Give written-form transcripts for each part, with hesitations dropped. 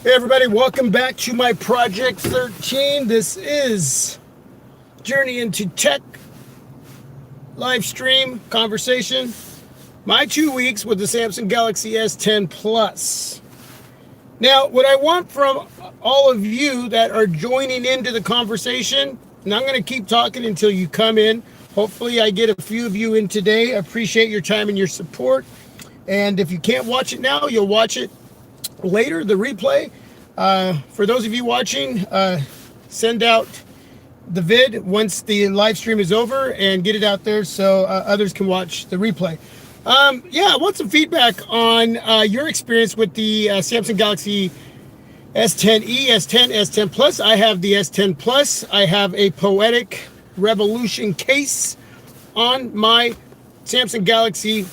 Hey everybody, welcome back to my Project 13. This is Journey into Tech live stream conversation. My 2 weeks with the Samsung Galaxy S10 Plus. Now, what I want from all of you that are joining into the conversation, and I'm going to keep talking until you come in. Hopefully I get a few of you in today. I appreciate your time and your support. And if you can't watch it now, you'll watch it later, the replay. For those of you watching, send out the vid once the live stream is over and get it out there so others can watch the replay. Yeah, I want some feedback on your experience with the Samsung Galaxy S10e, S10, S10 Plus. I have the S10 Plus. I have a Poetic Revolution case on my Samsung Galaxy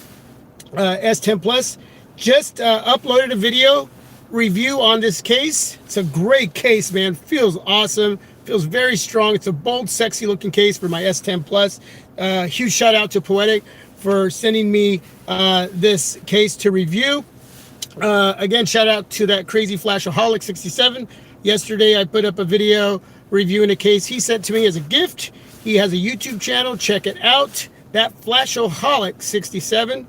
S10 Plus. Just uploaded a video review on this case. It's a great case, man. Feels awesome. Feels very strong. It's a bold, sexy looking case for my S10 Plus. Huge shout out to Poetic for sending me this case to review. Again, shout out to that crazy Flashaholic 67. Yesterday I put up a video reviewing a case he sent to me as a gift. He has a YouTube channel. Check it out. That Flashaholic 67.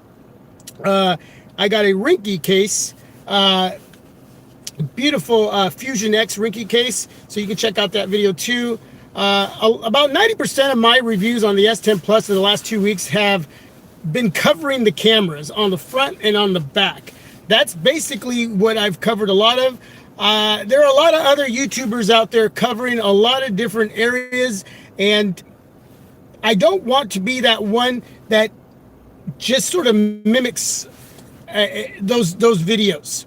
I got a Rinky case. Beautiful Fusion X Rinky case. So you can check out that video too. About 90% of my reviews on the S10 Plus in the last 2 weeks have been covering the cameras on the front and on the back. That's basically what I've covered a lot of. There are a lot of other YouTubers out there covering a lot of different areas, and I don't want to be that one that just sort of mimics those videos.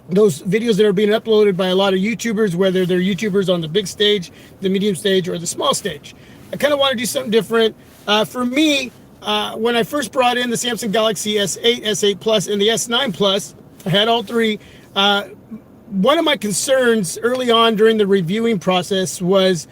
Those videos that are being uploaded by a lot of YouTubers, whether they're YouTubers on the big stage, the medium stage, or the small stage. I kind of want to do something different. For me, when I first brought in the Samsung Galaxy S8, S8 Plus, and the S9 Plus, I had all three. One of my concerns early on during the reviewing process was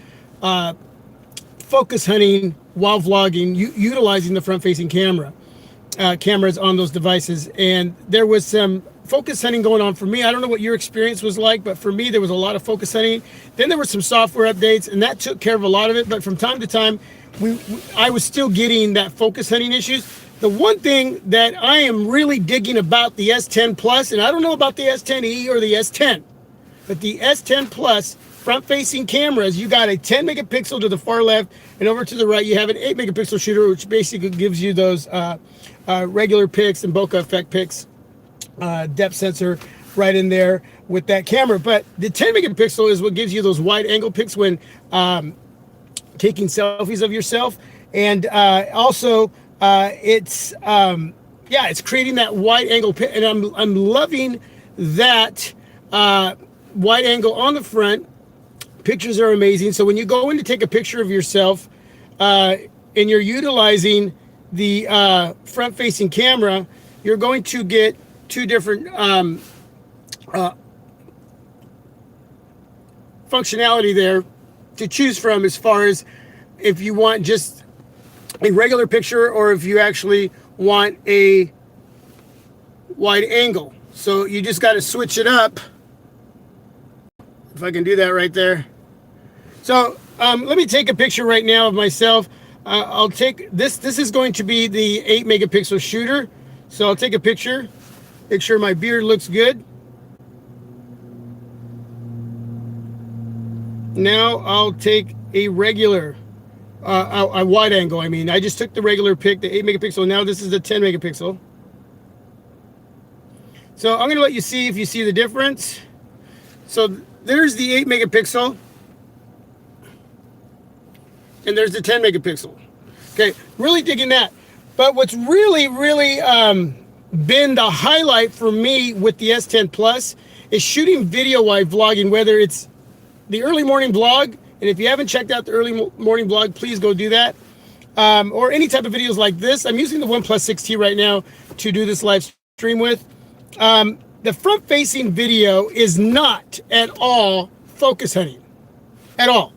focus hunting while vlogging, utilizing the front-facing cameras on those devices. And there was some focus hunting going on for me. I don't know what your experience was like, but for me, there was a lot of focus hunting. Then there were some software updates, and that took care of a lot of it. But from time to time, I was still getting that focus hunting issues. The one thing that I am really digging about the S10 Plus, and I don't know about the S10e or the S10, but the S10 Plus front-facing cameras, you got a 10 megapixel to the far left, and over to the right, you have an 8 megapixel shooter, which basically gives you those regular pics and bokeh effect pics. Depth sensor right in there with that camera. But the 10 megapixel is what gives you those wide angle pics when taking selfies of yourself. And also it's creating that wide angle pic, and I'm loving that wide angle on the front. Pictures are amazing. So when you go in to take a picture of yourself and you're utilizing the front facing camera, you're going to get two different functionality there to choose from, as far as if you want just a regular picture or if you actually want a wide angle. So you just got to switch it up. If I can do that right there. So let me take a picture right now of myself. I'll take this. This is going to be the 8 megapixel shooter. So I'll take a picture. Make sure my beard looks good. Now I'll take a regular, a wide angle. I mean, I just took the regular pic, the 8 megapixel. Now this is the 10 megapixel. So I'm going to let you see if you see the difference. So there's the 8 megapixel. And there's the 10 megapixel. Okay, really digging that. But what's really been the highlight for me with the S10 Plus is shooting video while vlogging, whether it's the early morning vlog, and if you haven't checked out the early morning vlog, please go do that, or any type of videos like this. I'm using the OnePlus 6T right now to do this live stream with. The front facing video is not at all focus hunting at all.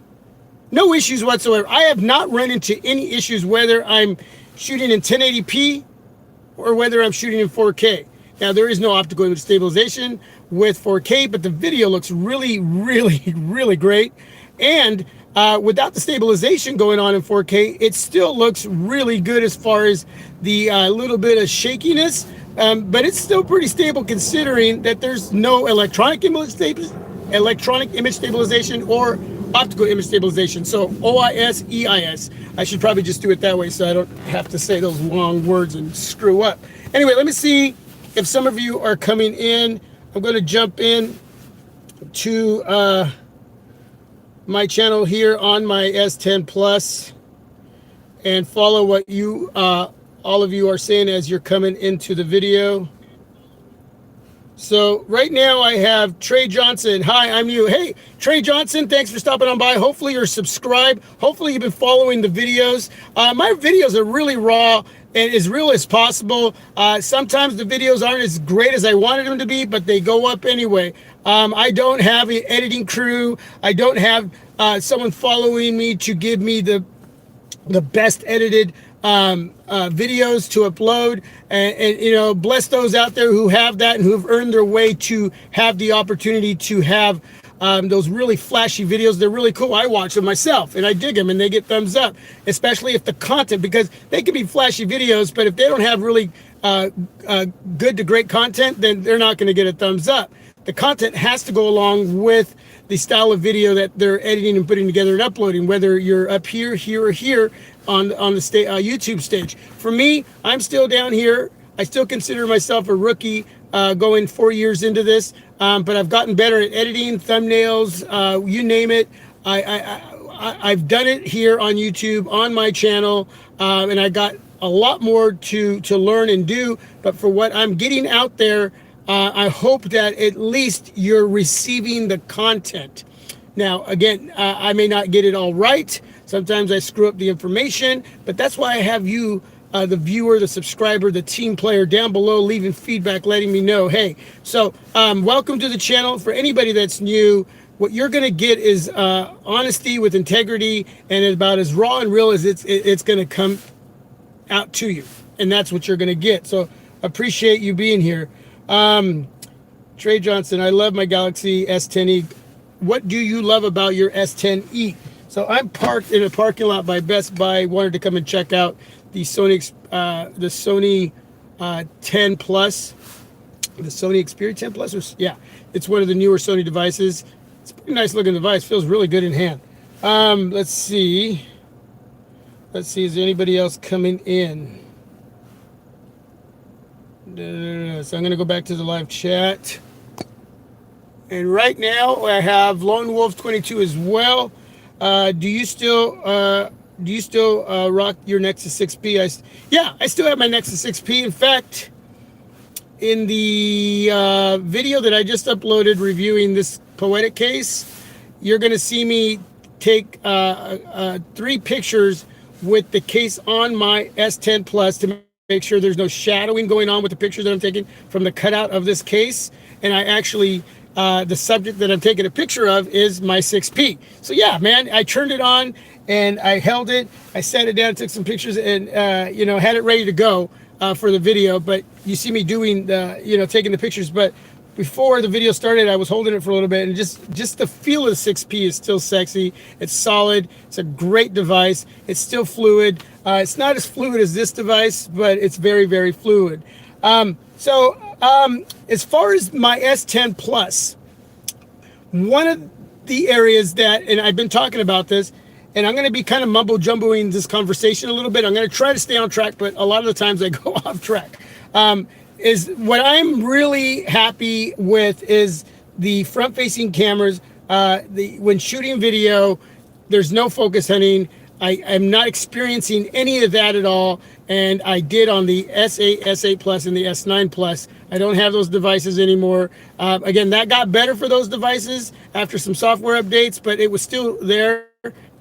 No issues whatsoever. I have not run into any issues whether I'm shooting in 1080p or whether I'm shooting in 4K. Now, there is no optical image stabilization with 4K, but the video looks really, really, really great. And without the stabilization going on in 4K, it still looks really good as far as the little bit of shakiness, but it's still pretty stable considering that there's no electronic image stabilization or optical image stabilization. So OIS, EIS. I should probably just do it that way so I don't have to say those long words and screw up. Anyway, let me see if some of you are coming in. I'm going to jump in to my channel here on my S10 Plus and follow what you all of you are saying as you're coming into the video. So right now I have Trey Johnson. Hi, I'm you. Hey, Trey Johnson, thanks for stopping on by. Hopefully you're subscribed. Hopefully you've been following the videos. My videos are really raw and as real as possible. Sometimes the videos aren't as great as I wanted them to be, but they go up anyway. I don't have an editing crew. I don't have someone following me to give me the best edited videos to upload, and you know, bless those out there who have that and who've earned their way to have the opportunity to have those really flashy videos. They're really cool. I watch them myself and I dig them and they get thumbs up, especially if the content, because they can be flashy videos, but if they don't have really good to great content, then they're not going to get a thumbs up. The content has to go along with the style of video that they're editing and putting together and uploading, whether you're up here, here, or here on the YouTube stage. For me, I'm still down here. I still consider myself a rookie going 4 years into this, but I've gotten better at editing, thumbnails, you name it. I've done it here on YouTube, on my channel, and I got a lot more to learn and do. But for what I'm getting out there, I hope that at least you're receiving the content. Now, again, I may not get it all right. Sometimes I screw up the information, but that's why I have you, the viewer, the subscriber, the team player down below, leaving feedback, letting me know, hey, so welcome to the channel. For anybody that's new, what you're going to get is honesty with integrity, and about as raw and real as it's going to come out to you. And that's what you're going to get. So appreciate you being here. Trey Johnson, I love my Galaxy S10e. What do you love about your S10e? So I'm parked in a parking lot by Best Buy. Wanted to come and check out the Sony 10 Plus, the Sony Xperia 10 Plus. Yeah, it's one of the newer Sony devices. It's a pretty nice looking device. Feels really good in hand. Let's see. Is there anybody else coming in? So I'm going to go back to the live chat. And right now I have Lone Wolf 22 as well. Do you still rock your Nexus 6P? Yeah, I still have my Nexus 6P. In fact, in the video that I just uploaded reviewing this Poetic case, you're going to see me take 3 pictures with the case on my S10 Plus to make sure there's no shadowing going on with the pictures that I'm taking from the cutout of this case. And I actually, the subject that I'm taking a picture of is my 6P. So yeah, man, I turned it on and I held it. I sat it down, took some pictures, and had it ready to go for the video. But you see me doing the, taking the pictures. But before the video started, I was holding it for a little bit, and just the feel of the 6P is still sexy. It's solid. It's a great device. It's still fluid. It's not as fluid as this device, but it's very, very fluid. As far as my S10 Plus, one of the areas that, and I've been talking about this, and I'm going to be kind of mumbo-jumboing this conversation a little bit. I'm going to try to stay on track, but a lot of the times I go off track. Is what I'm really happy with is the front-facing cameras. When shooting video, there's no focus hunting. I'm not experiencing any of that at all, and I did on the S8, S8 Plus, and the S9 Plus. I don't have those devices anymore. Again, that got better for those devices after some software updates, but it was still there.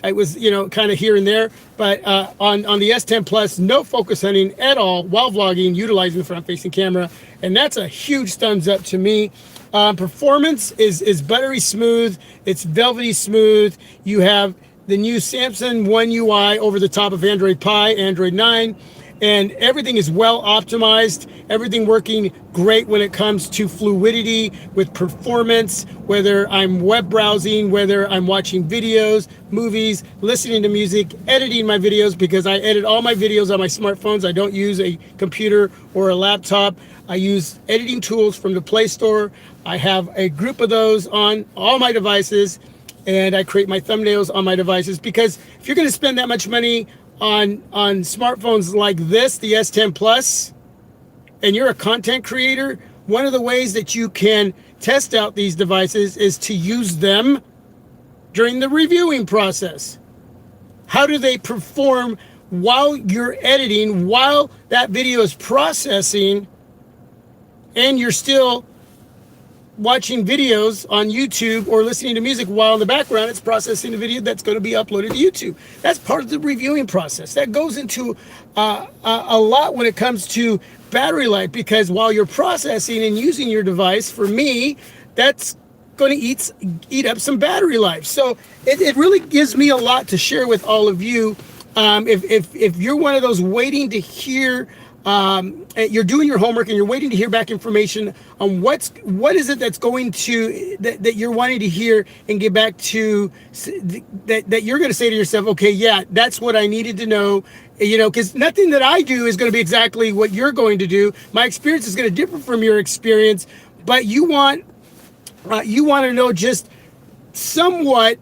It was, kind of here and there. But on the S10 Plus, no focus hunting at all while vlogging, utilizing the front-facing camera, and that's a huge thumbs up to me. Performance is buttery smooth. It's velvety smooth. You have the new Samsung One UI over the top of Android Pie, Android 9. and everything is well optimized, everything working great when it comes to fluidity with performance, whether I'm web browsing, whether I'm watching videos, movies, listening to music, editing my videos, because I edit all my videos on my smartphones. I don't use a computer or a laptop. I use editing tools from the Play Store. I have a group of those on all my devices, and I create my thumbnails on my devices, because if you're going to spend that much money on smartphones like this, the S10 Plus, and you're a content creator, one of the ways that you can test out these devices is to use them during the reviewing process. How do they perform while you're editing, while that video is processing, and you're still watching videos on YouTube or listening to music while in the background it's processing the video that's going to be uploaded to YouTube. That's part of the reviewing process. That goes into a lot when it comes to battery life, because while you're processing and using your device, for me, that's going to eat up some battery life. So it really gives me a lot to share with all of you. If you're one of those waiting to hear, you're doing your homework and you're waiting to hear back information on what is it that's going to that you're wanting to hear and get back to, that you're going to say to yourself, okay, yeah, that's what I needed to know, because nothing that I do is going to be exactly what you're going to do. My experience is going to differ from your experience, but you want to know just somewhat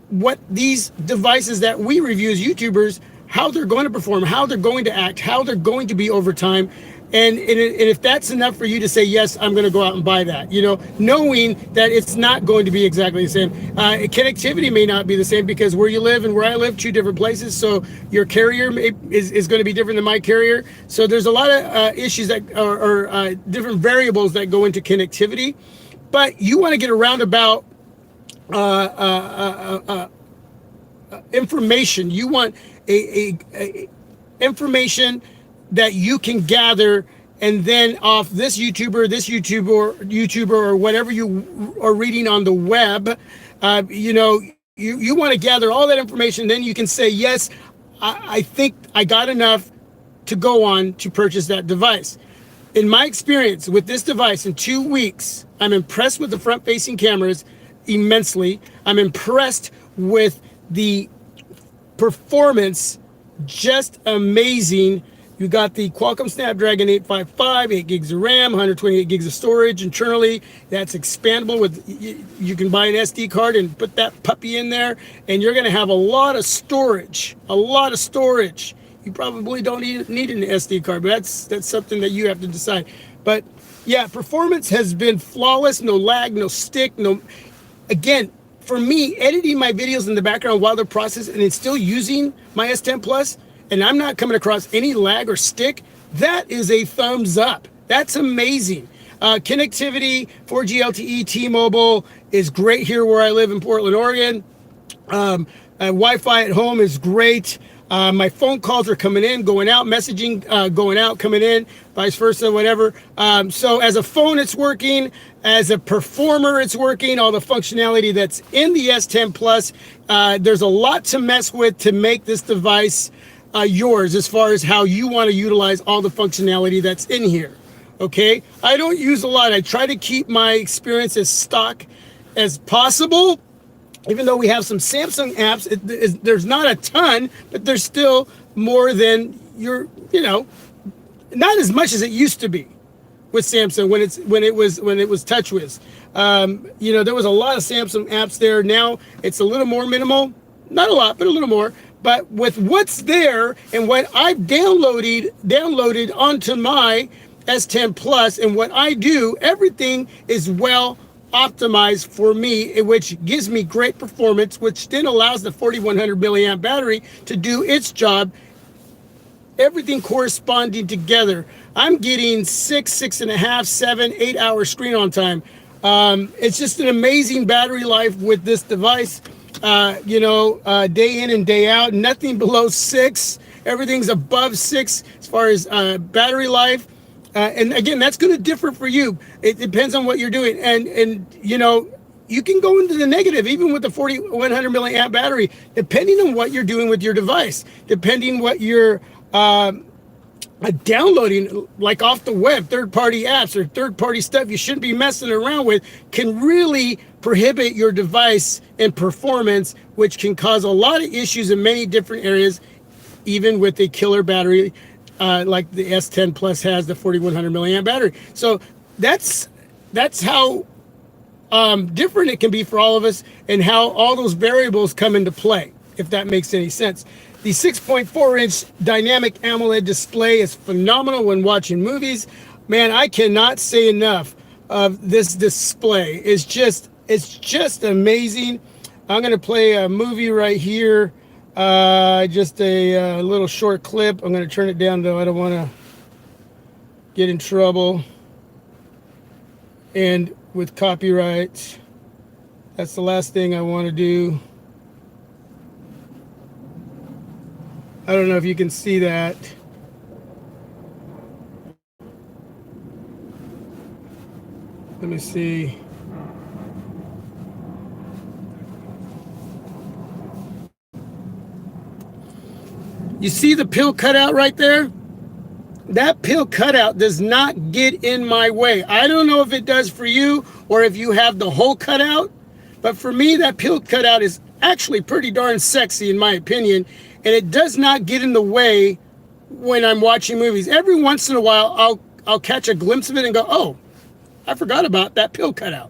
what these devices that we review as YouTubers, how they're going to perform, how they're going to act, how they're going to be over time. And if that's enough for you to say, yes, I'm going to go out and buy that, knowing that it's not going to be exactly the same. Connectivity may not be the same, because where you live and where I live, two different places. So your carrier is going to be different than my carrier. So there's a lot of issues that are different variables that go into connectivity. But you want to get a roundabout information. You want a information that you can gather, and then off this YouTuber, or whatever you are reading on the web, you want to gather all that information. Then you can say, yes, I think I got enough to go on to purchase that device. In my experience with this device, in 2 weeks, I'm impressed with the front-facing cameras immensely. I'm impressed with the performance, just amazing. You got the Qualcomm Snapdragon 855, 8 gigs of RAM, 128 gigs of storage internally. That's expandable you can buy an SD card and put that puppy in there, and you're going to have a lot of storage. You probably don't need an SD card, but that's something that you have to decide. But yeah, performance has been flawless. No lag, no stick, again, for me, editing my videos in the background while they're processed and it's still using my S10 Plus, and I'm not coming across any lag or stick, that is a thumbs up. That's amazing. Connectivity, 4G LTE, T-Mobile is great here where I live in Portland, Oregon. Wi-Fi at home is great. My phone calls are coming in, going out, messaging, going out, coming in, vice versa, whatever. So as a phone, it's working. As a performer, it's working. All the functionality that's in the S10 Plus, there's a lot to mess with to make this device yours, as far as how you want to utilize all the functionality that's in here. Okay, I don't use a lot. I try to keep my experience as stock as possible. Even though we have some Samsung apps, there's not a ton, but there's still more than not as much as it used to be with Samsung when it was TouchWiz. There was a lot of Samsung apps there. Now it's a little more minimal, not a lot, but a little more. But with what's there and what I've downloaded onto my S10 Plus, and what I do, everything is well optimized for me, which gives me great performance, which then allows the 4100 milliamp battery to do its job. Everything corresponding together. I'm getting 6.5, 7, 8 hour screen on time. It's just an amazing battery life with this device. Day in and day out, nothing below 6. Everything's above 6 as far as battery life. And again, that's going to differ for you. It depends on what you're doing. And you can go into the negative, even with the 4100 milliamp battery, depending on what you're doing with your device, depending what your downloading like off the web, third-party apps or third-party stuff you shouldn't be messing around with can really prohibit your device in performance, which can cause a lot of issues in many different areas, even with a killer battery like the S10 Plus has, the 4100 milliamp battery. So that's how different it can be for all of us, and how all those variables come into play, if that makes any sense. The 6.4-inch dynamic AMOLED display is phenomenal when watching movies. Man, I cannot say enough of this display. It's just amazing. I'm going to play a movie right here, just a little short clip. I'm going to turn it down, though. I don't want to get in trouble. And with copyright, that's the last thing I want to do. I don't know if you can see that. Let me see. You see the pill cutout right there? That pill cutout does not get in my way. I don't know if it does for you or if you have the whole cutout, but for me, that pill cutout is actually pretty darn sexy in my opinion, and it does not get in the way when I'm watching movies. Every once in a while, I'll catch a glimpse of it and go, oh, I forgot about that pill cutout.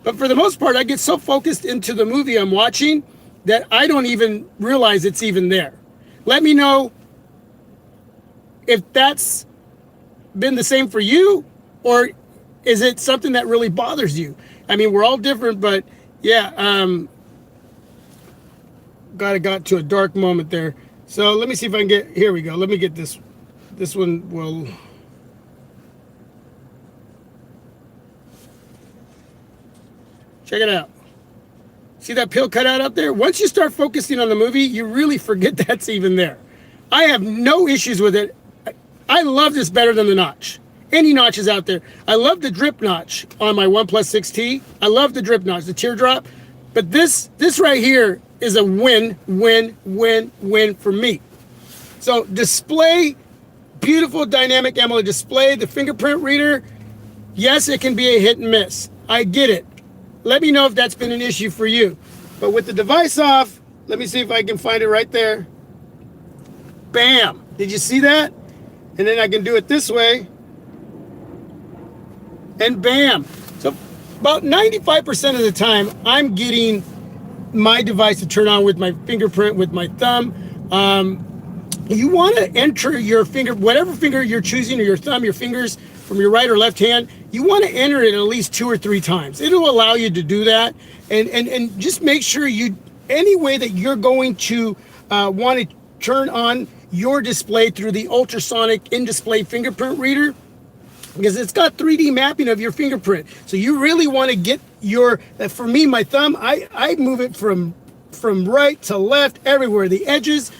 But for the most part, I get so focused into the movie I'm watching that I don't even realize it's even there. Let me know if that's been the same for you, or is it something that really bothers you? I mean, we're all different, but yeah, got to a dark moment there. So let me see if I can get, here we go. Let me get this one will. Check it out. See that pill cutout up there? Once you start focusing on the movie, you really forget that's even there. I have no issues with it. I love this better than the notch. Any notches out there. I love the drip notch on my OnePlus 6T. I love the drip notch, the teardrop. But this right here is a win, win, win, win for me. So display, beautiful dynamic AMOLED display. The fingerprint reader, yes, it can be a hit and miss. I get it. Let me know if that's been an issue for you. But with the device off, let me see if I can find it right there. Bam! Did you see that? And then I can do it this way. And bam! So about 95% of the time, I'm getting my device to turn on with my fingerprint, with my thumb. You want to enter your finger, whatever finger you're choosing, or your thumb, your fingers from your right or left hand, you want to enter it at least 2 or 3 times. It'll allow you to do that. And just make sure you, any way that you're going to want to turn on your display through the ultrasonic in-display fingerprint reader, because it's got 3D mapping of your fingerprint. So you really want to get your, for me, my thumb, I move it from right to left, everywhere. The edges,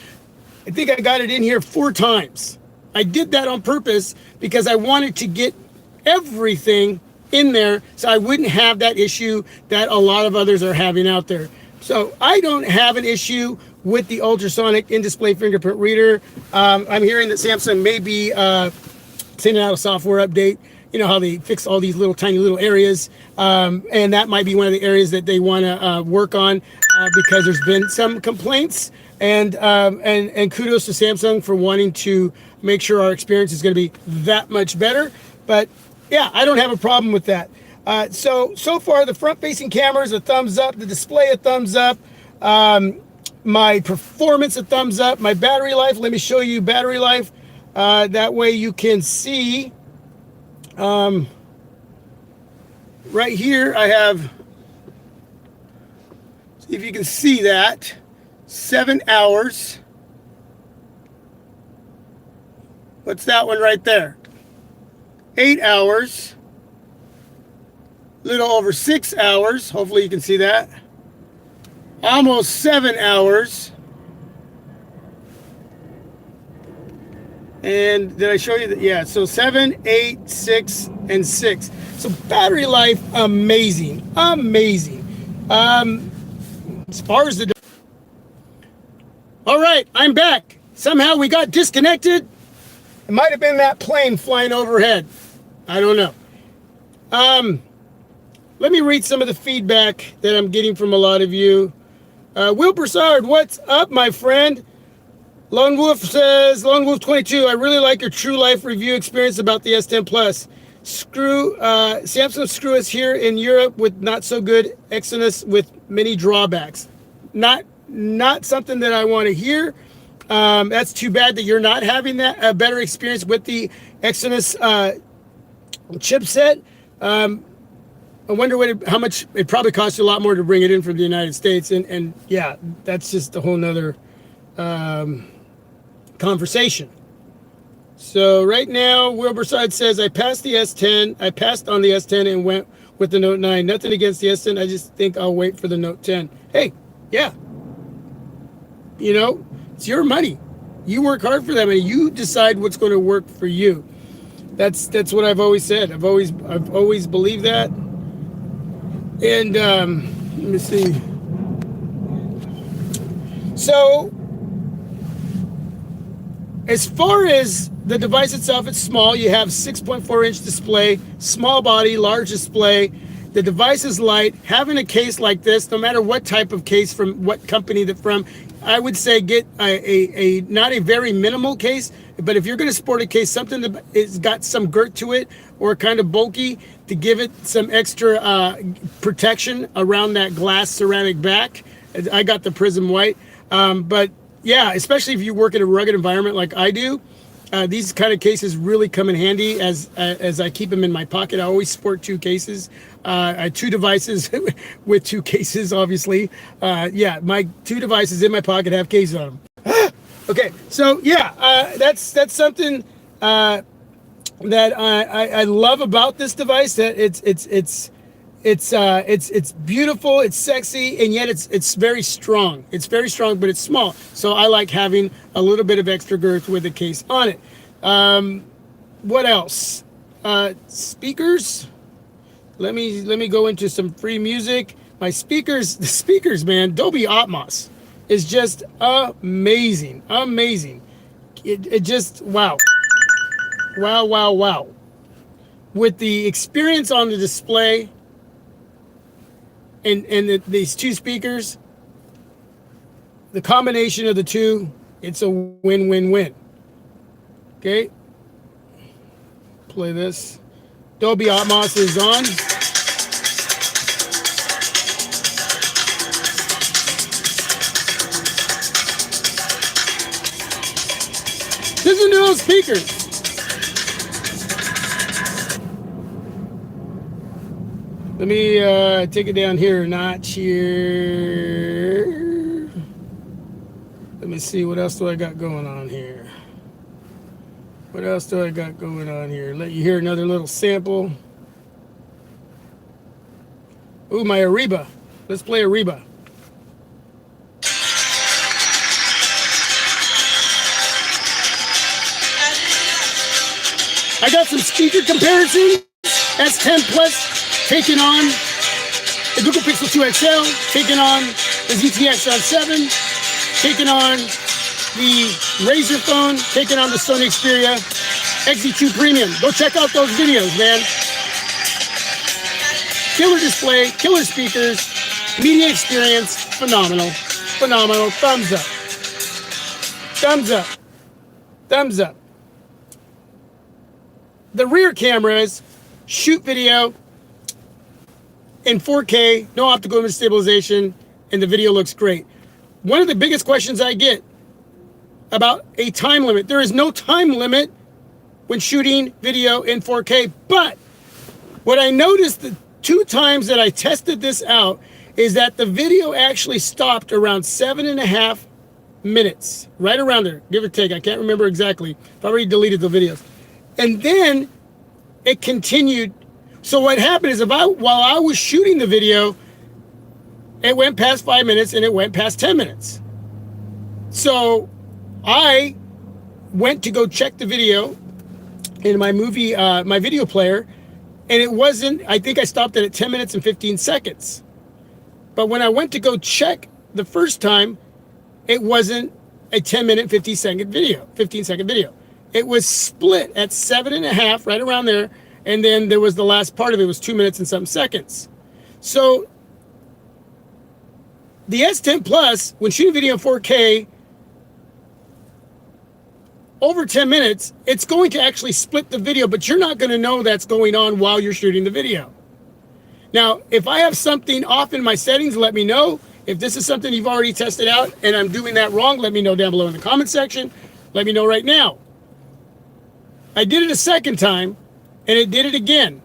I think I got it in here 4 times. I did that on purpose because I wanted to get everything in there so I wouldn't have that issue that a lot of others are having out there. So I don't have an issue with the ultrasonic in-display fingerprint reader. I'm hearing that Samsung may be sending out a software update. You know how they fix all these little tiny little areas, and that might be one of the areas that they want to work on because there's been some complaints. And kudos to Samsung for wanting to make sure our experience is going to be that much better. But yeah, I don't have a problem with that. So far, the front-facing camera is a thumbs up. The display a thumbs up. My performance a thumbs up. My battery life. Let me show you battery life. That way you can see. Right here, I have. See if you can see that. 7 hours. What's that one right there? 8 hours. A little over 6 hours. Hopefully you can see that. Almost 7 hours. And did I show you that? Yeah, so 7, 8, 6, and 6. So battery life, amazing. Amazing. As far as the... All right, I'm back. Somehow we got disconnected. It might have been that plane flying overhead. I don't know. Let me read some of the feedback that I'm getting from a lot of you. Will Broussard, what's up, my friend? Lone Wolf says, Lone Wolf 22, I really like your true life review experience about the S10 Plus. Samsung screw us here in Europe with not so good Exynos with many drawbacks. Not something that I want to hear. That's too bad that you're not having that a better experience with the Exynos chipset. I wonder how much it probably costs you a lot more to bring it in from the United States, and yeah, that's just a whole nother conversation. So right now, Wilberside says, I passed the S10. I passed on the S10 and went with the Note 9. Nothing against the S10. I just think I'll wait for the Note 10. Hey, yeah. You know, it's your money. You work hard for that money. You decide what's going to work for you. That's what I've always said. I've always believed that. And let me see. So, as far as the device itself, it's small. You have 6.4-inch display, small body, large display. The device is light. Having a case like this, no matter what type of case from what company that from, I would say get a not a very minimal case, but if you're going to sport a case, something that it's got some girth to it or kind of bulky to give it some extra protection around that glass ceramic back. I got the Prism White, but yeah, especially if you work in a rugged environment like I do, these kind of cases really come in handy as I keep them in my pocket. I always sport two cases. I have two devices with two cases, obviously. Yeah, my two devices in my pocket have cases on them. Okay, so yeah, that's something that I love about this device. That it's beautiful, it's sexy, and yet it's very strong. It's very strong, but it's small. So I like having a little bit of extra girth with the case on it. What else? Speakers. Let me go into some free music. The speakers, man, Dolby Atmos is just amazing. It just wow. With the experience on the display and these two speakers, the combination of the two, it's a win-win-win. Okay, play this. Dolby Atmos is on. Listen to those speakers. Let me take it down here a notch here. Let me see, what else do I got going on here? What else do I got going on here? Let you hear another little sample. Ooh, my Ariba. Let's play Ariba. I got some speaker comparisons. S10 Plus taking on the Google Pixel 2 XL, taking on the ZTE X7, taking on the Razer phone, taking on the Sony Xperia XZ2 Premium. Go check out those videos, man. Killer display, killer speakers, media experience, phenomenal. Thumbs up. Thumbs up. The rear cameras shoot video in 4K, no optical image stabilization, and the video looks great. One of the biggest questions I get about a time limit. There is no time limit when shooting video in 4K, but what I noticed the two times that I tested this out is that the video actually stopped around 7.5 minutes, right around there, give or take. I can't remember exactly. I've already deleted the videos. And then it continued. So what happened is while I was shooting the video, it went past 5 minutes and it went past 10 minutes. So I went to go check the video in my video player, and it wasn't, I think I stopped it at 10 minutes and 15 seconds. But when I went to go check the first time, it wasn't a 10-minute, 15-second video. it was split at 7.5, right around there. And then there was the last part of it was 2 minutes and some seconds. So the S10 Plus, when shooting video in 4K, over 10 minutes, it's going to actually split the video, but you're not going to know that's going on while you're shooting the video. Now, if I have something off in my settings, let me know. If this is something you've already tested out and I'm doing that wrong, let me know down below in the comment section. Let me know right now. I did it a second time, and it did it again,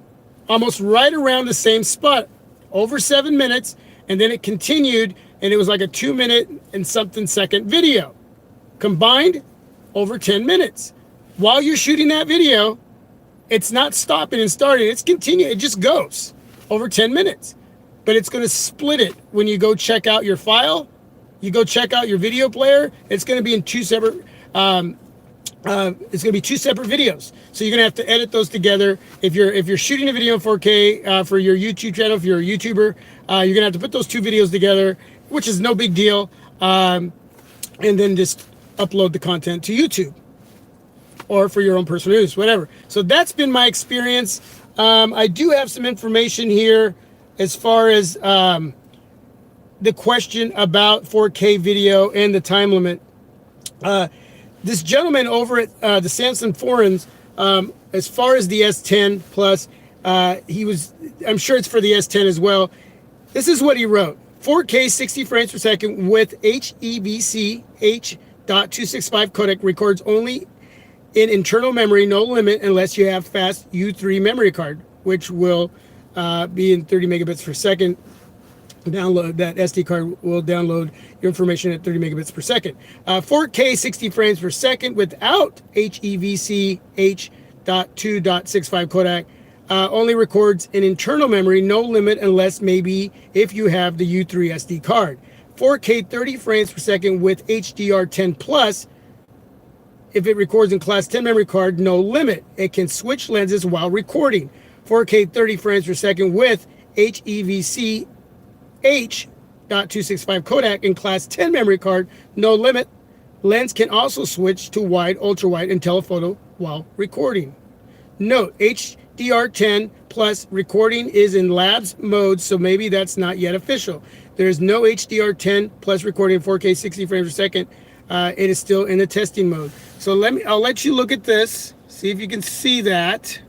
almost right around the same spot, over 7 minutes, and then it continued, and it was like a 2 minute and something second video. Combined, over 10 minutes. While you're shooting that video, it's not stopping and starting, it's continuing, it just goes over 10 minutes. But it's going to split it when you go check out your file, you go check out your video player, it's going to be in two separate it's going to be two separate videos. So you're going to have to edit those together. If you're shooting a video in 4K for your YouTube channel, if you're a YouTuber, you're going to have to put those two videos together, which is no big deal. And then just upload the content to YouTube or for your own personal use, whatever. So that's been my experience. I do have some information here as far as the question about 4K video and the time limit. This gentleman over at the Samsung forums, as far as the S10 Plus, I'm sure it's for the S10 as well. This is what he wrote. 4K 60 frames per second with HEVC H.265 codec records only in internal memory, no limit unless you have fast U3 memory card, which will be in 30 megabits per second. Download that SD card will download your information at 30 megabits per second. 4K 60 frames per second without HEVC H.265 codec only records in internal memory, no limit unless maybe if you have the U3 SD card. 4K 30 frames per second with HDR10 plus. If it records in class 10 memory card, no limit. It can switch lenses while recording. 4K 30 frames per second with HEVC H.265 codec in class 10 memory card, no limit. Lens can also switch to wide, ultra wide, and telephoto while recording. Note, HDR10 plus recording is in labs mode, so maybe that's not yet official. There is no HDR10 plus recording in 4K 60 frames per second. It is still in the testing mode. So I'll let you look at this, see if you can see that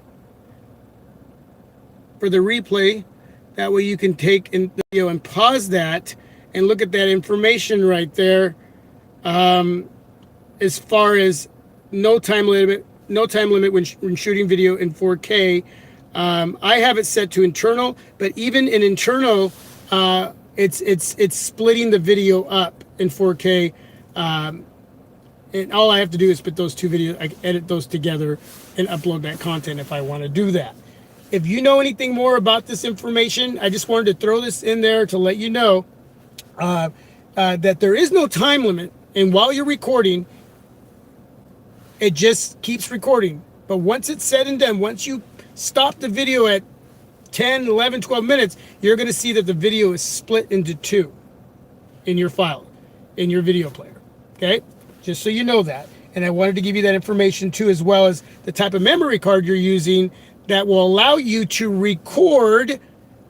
for the replay. That way you can take in the video and pause that and look at that information right there. As far as no time limit when shooting video in 4K. I have it set to internal, but even in internal, it's splitting the video up in 4K. And all I have to do is put those two videos, I edit those together and upload that content if I want to do that. If you know anything more about this information, I just wanted to throw this in there to let you know that there is no time limit. And while you're recording, it just keeps recording. But once it's said and done, once you stop the video at 10, 11, 12 minutes, you're going to see that the video is split into two in your file, in your video player. Okay? Just so you know that. And I wanted to give you that information too, as well as the type of memory card you're using that will allow you to record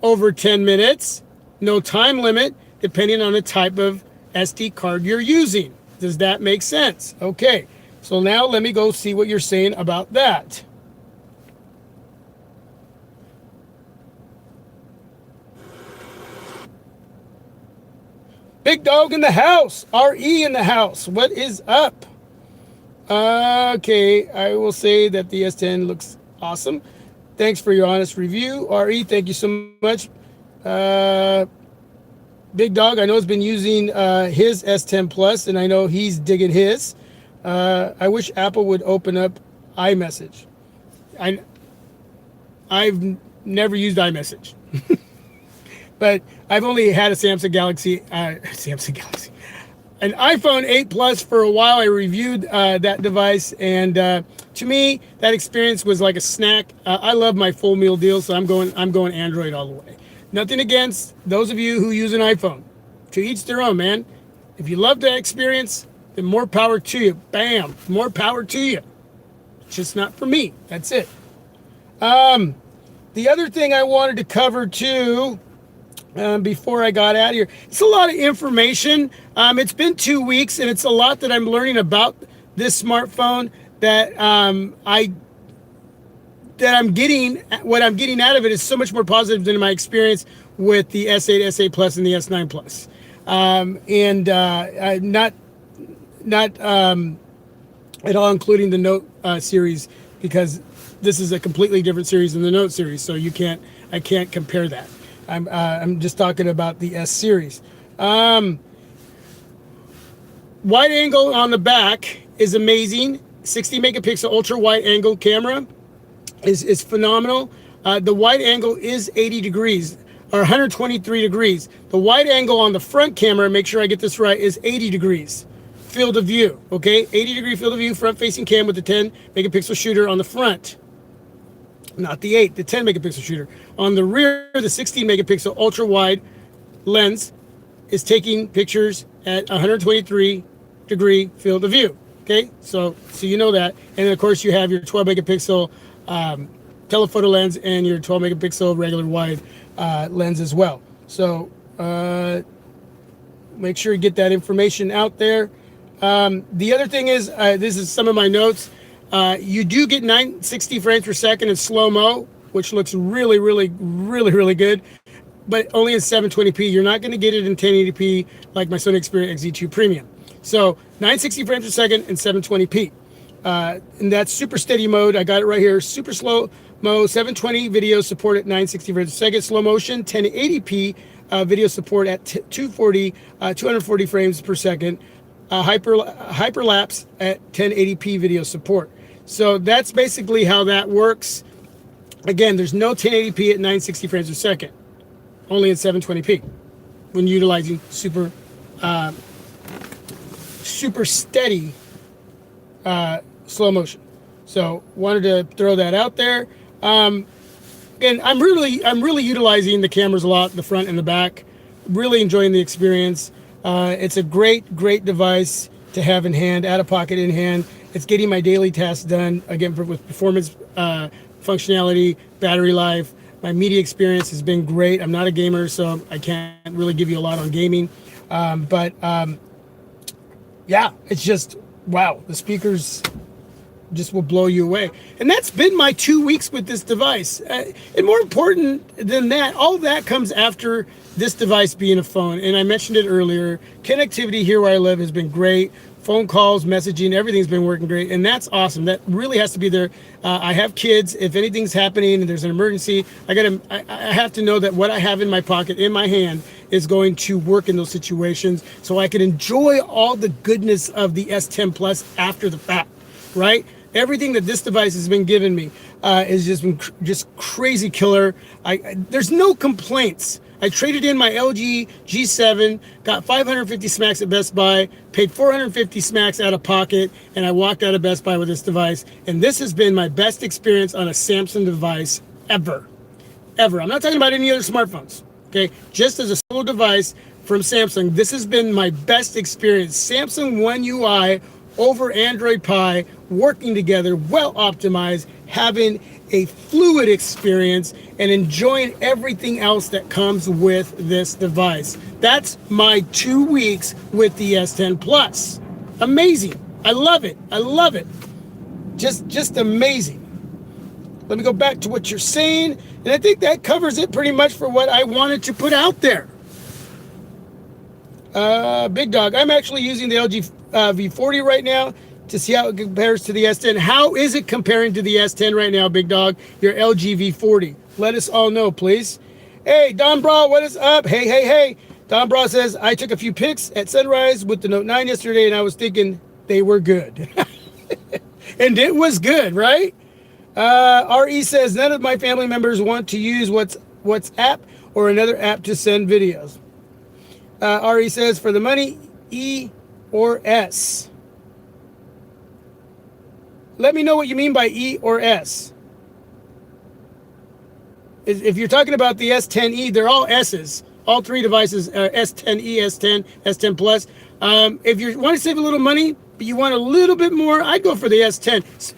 over 10 minutes, no time limit, depending on the type of SD card you're using. Does that make sense? Okay, so now let me go see what you're saying about that. Big Dog in the house, RE in the house, what is up? Okay, I will say that the S10 looks awesome. Thanks for your honest review. RE, thank you so much. Big Dog, I know has been using his S10 Plus, and I know he's digging his. I wish Apple would open up iMessage. I've never used iMessage. But I've only had a Samsung Galaxy, an iPhone 8 Plus for a while. I reviewed that device, and to me, that experience was like a snack. I love my full meal deal, so I'm going Android all the way. Nothing against those of you who use an iPhone. To each their own, man. If you love that experience, then more power to you. Bam, more power to you. just not for me. That's it. The other thing I wanted to cover too, before I got out of here, it's a lot of information. It's been 2 weeks, and it's a lot that I'm learning about this smartphone that I'm getting. What I'm getting out of it is so much more positive than my experience with the S8, S8 Plus, and the S9 Plus, not at all including the Note series, because this is a completely different series than the Note series. So I can't compare that. I'm just talking about the S series. Wide angle on the back is amazing. 60 megapixel ultra wide angle camera is phenomenal. The wide angle is 80 degrees or 123 degrees. The wide angle on the front camera, make sure I get this right, is 80 degrees field of view. Okay, 80 degree field of view, front facing cam with the 10 megapixel shooter on the front. Not the 8, the 10 megapixel shooter. On the rear, the 16 megapixel ultra wide lens is taking pictures at 123 degree field of view. Okay, so you know that. And then of course you have your 12 megapixel telephoto lens and your 12 megapixel regular wide lens as well. So make sure you get that information out there. The other thing is, this is some of my notes. You do get 960 frames per second in slow-mo, which looks really, really, really, really good, but only in 720p. You're not going to get it in 1080p like my Sony Xperia XZ2 Premium. So 960 frames per second and 720p. And that's super steady mode. I got it right here. Super slow-mo, 720 video support at 960 frames per second. Slow motion, 1080p video support at 240 frames per second. Hyperlapse at 1080p video support. So that's basically how that works. Again, there's no 1080p at 960 frames per second, only in 720p when utilizing super steady slow motion. So wanted to throw that out there. Again, I'm really utilizing the cameras a lot, the front and the back. Really enjoying the experience. It's a great device to have in hand, out of pocket in hand. It's getting my daily tasks done, again, with performance, functionality, battery life. My media experience has been great. I'm not a gamer, so I can't really give you a lot on gaming. Yeah, it's just, wow, the speakers just will blow you away. And that's been my 2 weeks with this device. And more important than that, all that comes after this device being a phone. And I mentioned it earlier, connectivity here where I live has been great. Phone calls, messaging, everything's been working great. And that's awesome. That really has to be there. I have kids. If anything's happening and there's an emergency, I have to know that what I have in my pocket, in my hand, is going to work in those situations so I can enjoy all the goodness of the S10 Plus after the fact, right? Everything that this device has been giving me has just been just crazy killer. There's no complaints. I traded in my LG G7, got 550 smacks at Best Buy, paid 450 smacks out of pocket, and I walked out of Best Buy with this device. And this has been my best experience on a Samsung device ever. Ever. I'm not talking about any other smartphones. Okay, just as a solo device from Samsung, this has been my best experience. Samsung One UI over Android Pie, working together, well optimized, having a fluid experience, and enjoying everything else that comes with this device. That's my 2 weeks with the S10 Plus. Amazing. I love it. I love it. Just amazing. Let me go back to what you're saying, and I think that covers it pretty much for what I wanted to put out there. Big Dog, I'm actually using the LG V40 right now to see how it compares to the S10. How is it comparing to the S10 right now, Big Dog? Your LG V40. Let us all know, please. Hey, Don Bra, what is up? Hey. Don Bra says, I took a few pics at sunrise with the Note 9 yesterday, and I was thinking they were good. And it was good, right? RE says, none of my family members want to use WhatsApp or another app to send videos. RE says, for the money, E or S. Let me know what you mean by E or S. If you're talking about the S10e, they're all S's. All three devices are S10e, S10, S10 Plus. If you want to save a little money, but you want a little bit more, I'd go for the S10.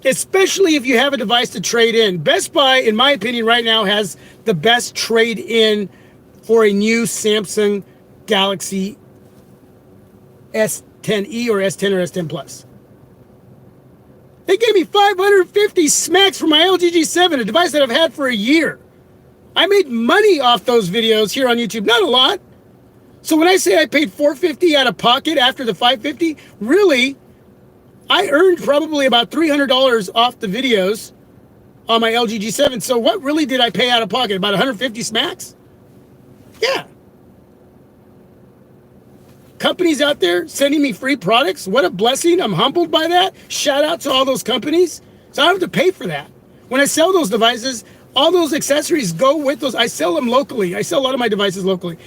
especially if you have a device to trade in. Best Buy, in my opinion, right now has the best trade in for a new Samsung Galaxy S10e or S10 or S10 Plus. They gave me 550 smacks for my LG G7, a device that I've had for a year. I made money off those videos here on YouTube, not a lot. So when I say I paid $450 out of pocket after the $550, really, I earned probably about $300 off the videos on my LG G7. So what really did I pay out of pocket? About 150 smacks? Yeah. Companies out there sending me free products. What a blessing. I'm humbled by that. Shout out to all those companies. So I don't have to pay for that. When I sell those devices, all those accessories go with those. I sell them locally. I sell a lot of my devices locally.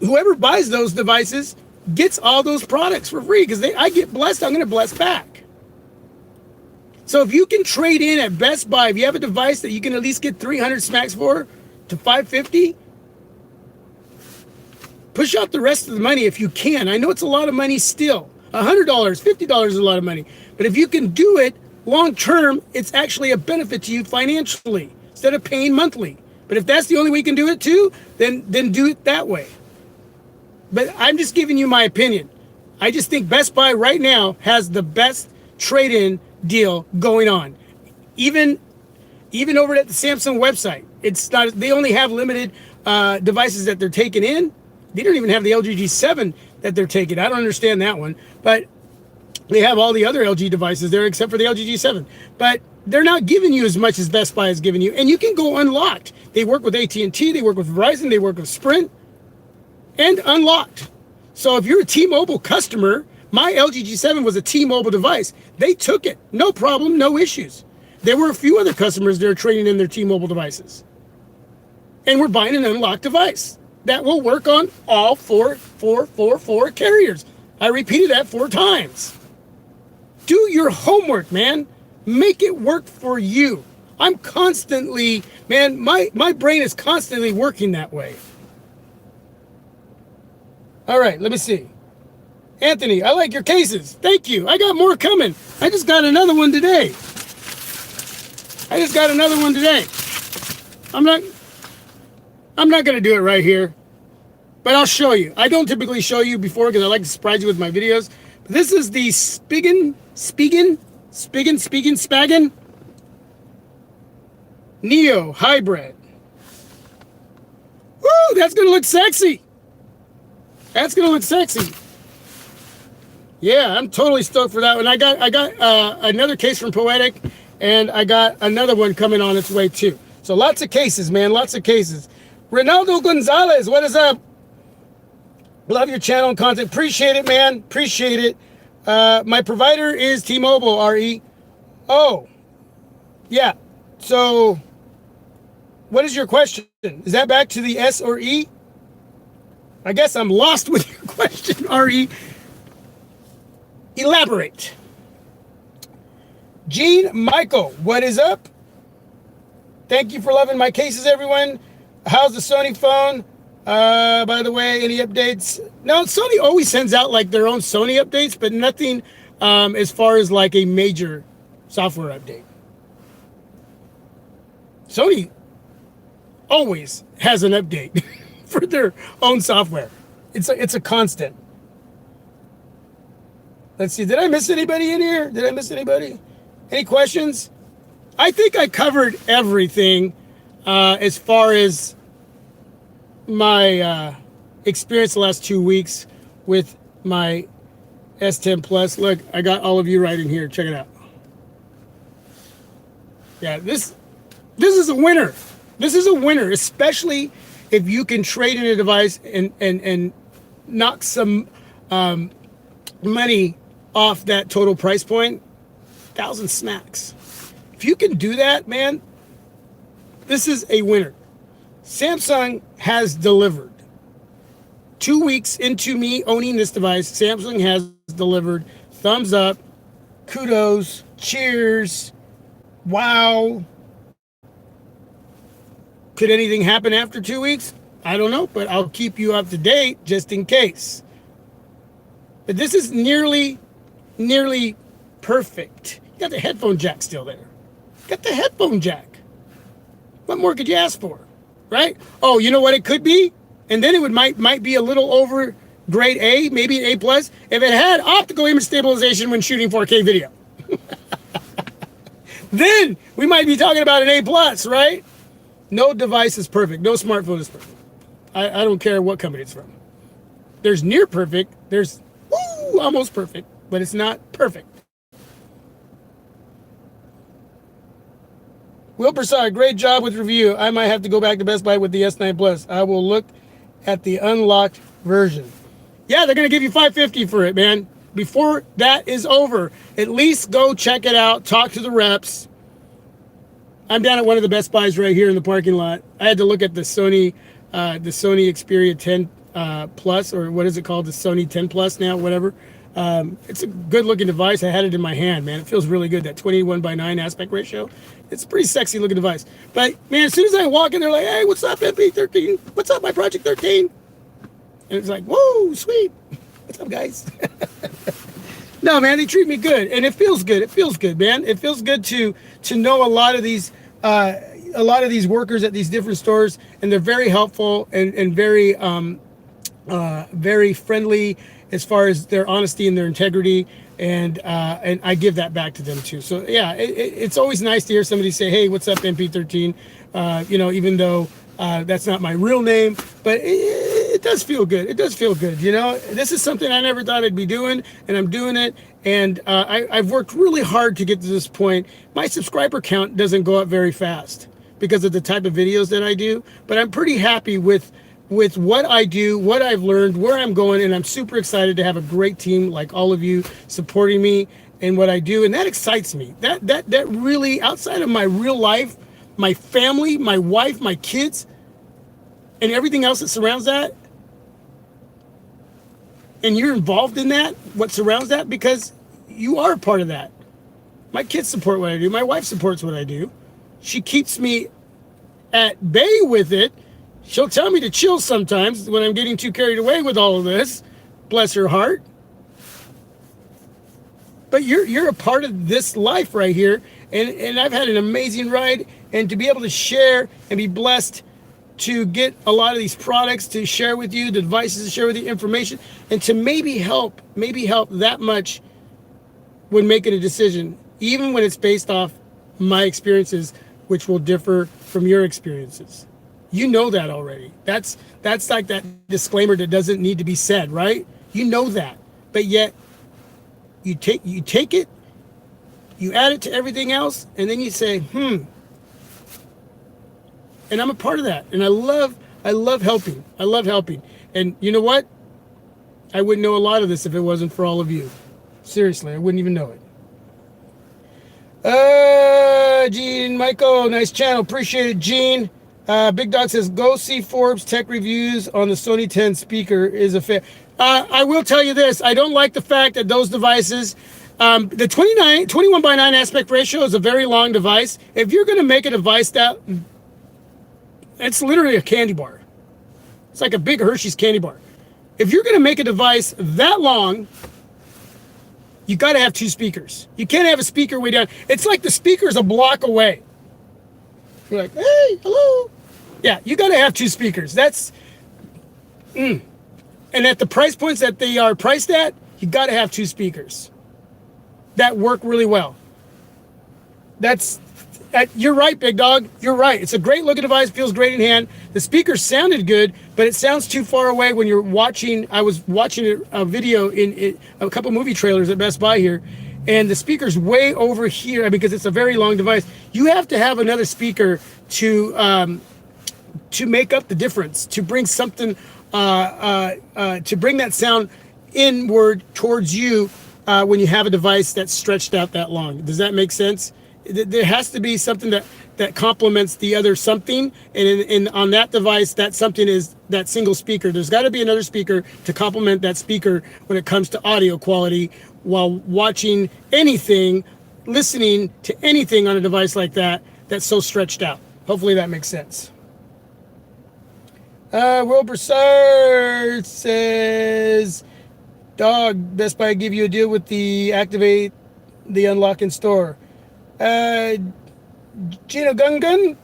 Whoever buys those devices gets all those products for free because I get blessed. I'm going to bless back. So if you can trade in at Best Buy, if you have a device that you can at least get 300 smacks for to 550, push out the rest of the money if you can. I know it's a lot of money still. $100, $50 is a lot of money. But if you can do it long term, it's actually a benefit to you financially instead of paying monthly. But if that's the only way you can do it too, then do it that way. But I'm just giving you my opinion. I just think Best Buy right now has the best trade-in deal going on. Even over at the Samsung website, it's not. They only have limited devices that they're taking in. They don't even have the LG G7 that they're taking. I don't understand that one. But they have all the other LG devices there except for the LG G7. But they're not giving you as much as Best Buy is giving you. And you can go unlocked. They work with AT&T. They work with Verizon. They work with Sprint. And unlocked. So if you're a T-Mobile customer, my LG G7 was a T-Mobile device. They took it. No problem. No issues. There were a few other customers that are trading in their T-Mobile devices. And we're buying an unlocked device that will work on all four carriers. I repeated that 4 times. Do your homework, man. Make it work for you. I'm constantly, man, my brain is constantly working that way. All right, let me see. Anthony, I like your cases. Thank you. I got more coming. I just got another one today. I'm not going to do it right here, but I'll show you. I don't typically show you before because I like to surprise you with my videos. But this is the Spigen Neo Hybrid. Woo, that's going to look sexy. Yeah, I'm totally stoked for that one. I got another case from Poetic, and I got another one coming on its way too. So lots of cases, man, lots of cases. Ronaldo Gonzalez, what is up? Love your channel and content. Appreciate it, man. Appreciate it. My provider is T-Mobile, RE. Oh, yeah. So what is your question? Is that back to the S or E? I guess I'm lost with your question, RE. Elaborate. Gene Michael, what is up? Thank you for loving my cases, everyone. How's the Sony phone? By the way, any updates? No, Sony always sends out like their own Sony updates, but nothing as far as like a major software update. Sony always has an update for their own software. It's a constant. Let's see. Did I miss anybody in here? Did I miss anybody? Any questions? I think I covered everything as far as my experience the last 2 weeks with my S10 Plus. Look, I got all of you right in here. Check it out. Yeah, this is a winner. This is a winner, especially if you can trade in a device and knock some money off that total price point. 1,000 smacks. If you can do that, man, this is a winner. Samsung has delivered. 2 weeks into me owning this device, Samsung has delivered. Thumbs up, kudos, cheers, wow. Could anything happen after 2 weeks? I don't know, but I'll keep you up to date just in case. But this is nearly perfect. You Got the headphone jack still there. Got the headphone jack. What more could you ask for, right? Oh, you know what it could be? And then it might be a little over grade A, maybe an A plus, if it had optical image stabilization when shooting 4K video. Then we might be talking about an A plus, right? No device is perfect. No smartphone is perfect. I don't care what company it's from. There's near perfect. There's almost perfect, but it's not perfect. Will Prasad, great job with review. I might have to go back to Best Buy with the S9 Plus. I will look at the unlocked version. Yeah, they're going to give you $550 for it, man. Before that is over, at least go check it out. Talk to the reps. I'm down at one of the Best Buys right here in the parking lot. I had to look at the Sony Xperia 10 Plus, or what is it called? The Sony 10 Plus now, whatever. It's a good looking device. I had it in my hand, man. It feels really good. That 21:9 aspect ratio. It's a pretty sexy looking device. But man, as soon as I walk in, they're like, "Hey, what's up, MP13? What's up, my Project 13?" And it's like, "Whoa, sweet. What's up, guys?" No, man, they treat me good, and it feels good. It feels good, man. It feels good to know a lot of these workers at these different stores, and they're very helpful and very very friendly as far as their honesty and their integrity, and I give that back to them too. So yeah, it's always nice to hear somebody say, "Hey, what's up, MP13?" Even though that's not my real name, but it does feel good. It does feel good. This is something I never thought I'd be doing, and I'm doing it. And I've worked really hard to get to this point. My subscriber count doesn't go up very fast because of the type of videos that I do, but I'm pretty happy with what I do, what I've learned, where I'm going, and I'm super excited to have a great team like all of you supporting me in what I do, and that excites me. That really, outside of my real life, my family, my wife, my kids, and everything else that surrounds that, and you're involved in that, what surrounds that, because you are a part of that. My kids support what I do. My wife supports what I do. She keeps me at bay with it. She'll tell me to chill sometimes when I'm getting too carried away with all of this. Bless her heart. But you're a part of this life right here, and I've had an amazing ride, and to be able to share and be blessed to get a lot of these products to share with you, the devices to share with you, information, and to maybe help that much when making a decision, even when it's based off my experiences, which will differ from your experiences. You know that already. That's like that disclaimer that doesn't need to be said, right? You know that, but yet you take it, you add it to everything else, and then you say, and I'm a part of that, and I love helping. I love helping, and you know what? I wouldn't know a lot of this if it wasn't for all of you. Seriously, I wouldn't even know it. Gene Michael, nice channel, appreciate it, Gene. Big Dog says, go see Forbes tech reviews on the Sony 10 speaker is a fair. I will tell you this, I don't like the fact that those devices, the 21:9 aspect ratio is a very long device. If you're going to make a device that, it's literally a candy bar. It's like a big Hershey's candy bar. If you're going to make a device that long, you got to have two speakers. You can't have a speaker way down. It's like the speaker's a block away. You're like, hey, hello. Yeah, you got to have two speakers. That's, and at the price points that they are priced at, you got to have two speakers that work really well. You're right, Big Dog. You're right. It's a great looking device. Feels great in hand. The speakers sounded good, but it sounds too far away when you're watching. I was watching a video in a couple movie trailers at Best Buy here, and the speaker's way over here because it's a very long device. You have to have another speaker to make up the difference, to bring something, to bring that sound inward towards you when you have a device that's stretched out that long. Does that make sense? There has to be something that complements the other something, and on that device, that something is that single speaker. There's got to be another speaker to complement that speaker when it comes to audio quality while watching anything, listening to anything on a device like that that's so stretched out. Hopefully that makes sense. World Broussard says, Dog, Best Buy give you a deal with the Activate the unlock in store. Gina Gungun,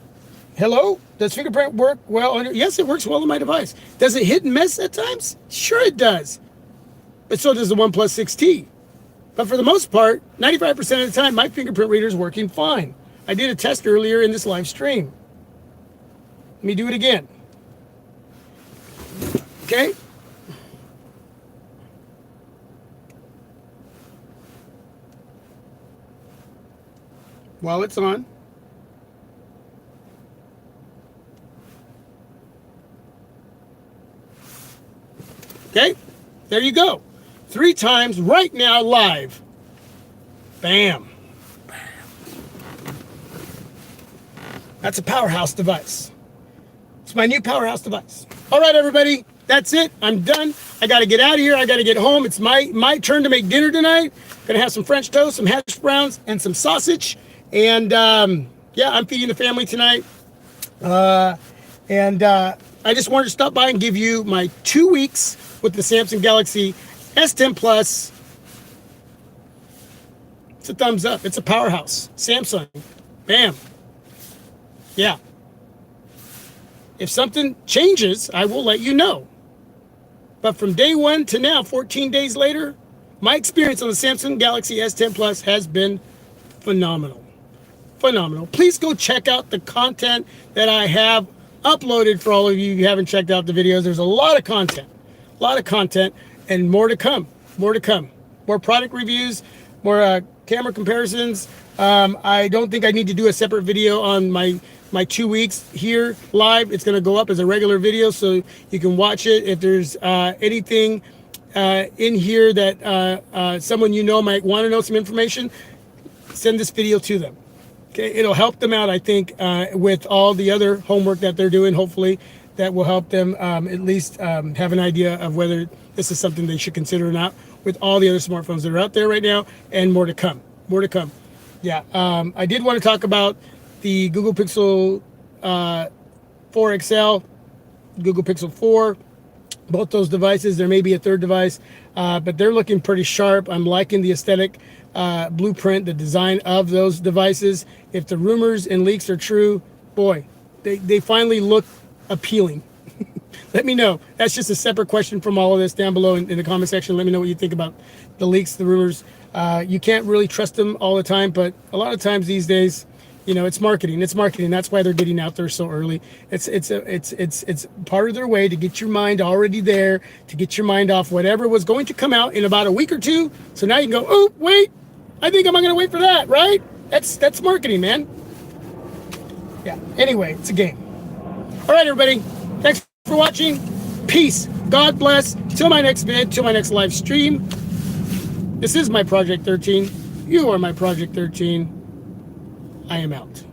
hello. Does fingerprint work well on your? Yes, it works well on my device. Does it hit and miss at times? Sure it does. But so does the OnePlus 6T. But for the most part, 95% of the time, my fingerprint reader is working fine. I did a test earlier in this live stream. Let me do it again. Okay. While it's on. Okay, there you go. 3 times right now live. Bam. That's a powerhouse device. It's my new powerhouse device. All right, everybody, that's it. I'm done. I got to get out of here. I got to get home. It's my turn to make dinner tonight. Gonna have some French toast, some hash browns, and some sausage. And yeah, I'm feeding the family tonight. I just wanted to stop by and give you my 2 weeks with the Samsung Galaxy S10 Plus. It's a thumbs up. It's a powerhouse. Samsung. Bam. Yeah. If something changes, I will let you know. But from day one to now, 14 days later, my experience on the Samsung Galaxy S10 Plus has been phenomenal. Phenomenal. Please go check out the content that I have uploaded for all of you who haven't checked out the videos. There's a lot of content. A lot of content and more to come. More to come. More product reviews, more camera comparisons. I don't think I need to do a separate video on my 2 weeks here live. It's going to go up as a regular video so you can watch it. If there's anything in here that someone you know might want to know some information, send this video to them. Okay, it'll help them out, I think, with all the other homework that they're doing. Hopefully that will help them at least have an idea of whether this is something they should consider or not, with all the other smartphones that are out there right now, and more to come. More to come. Yeah, I did want to talk about the Google Pixel 4 XL, Google Pixel 4, both those devices. There may be a third device, but they're looking pretty sharp. I'm liking the aesthetic blueprint, the design of those devices. If the rumors and leaks are true, boy, they finally look appealing. Let me know. That's just a separate question from all of this down below in the comment section. Let me know what you think about the leaks, the rumors. You can't really trust them all the time, but a lot of times these days, you know, it's marketing. It's marketing. That's why they're getting out there so early. It's part of their way to get your mind already there, to get your mind off whatever was going to come out in about a week or two. So now you can go, oh, wait, I think I'm going to wait for that, right? That's marketing, man. Yeah. Anyway, it's a game. All right, everybody. Thanks for watching. Peace. God bless. Till my next vid, till my next live stream. This is my Project 13. You are my Project 13. I am out.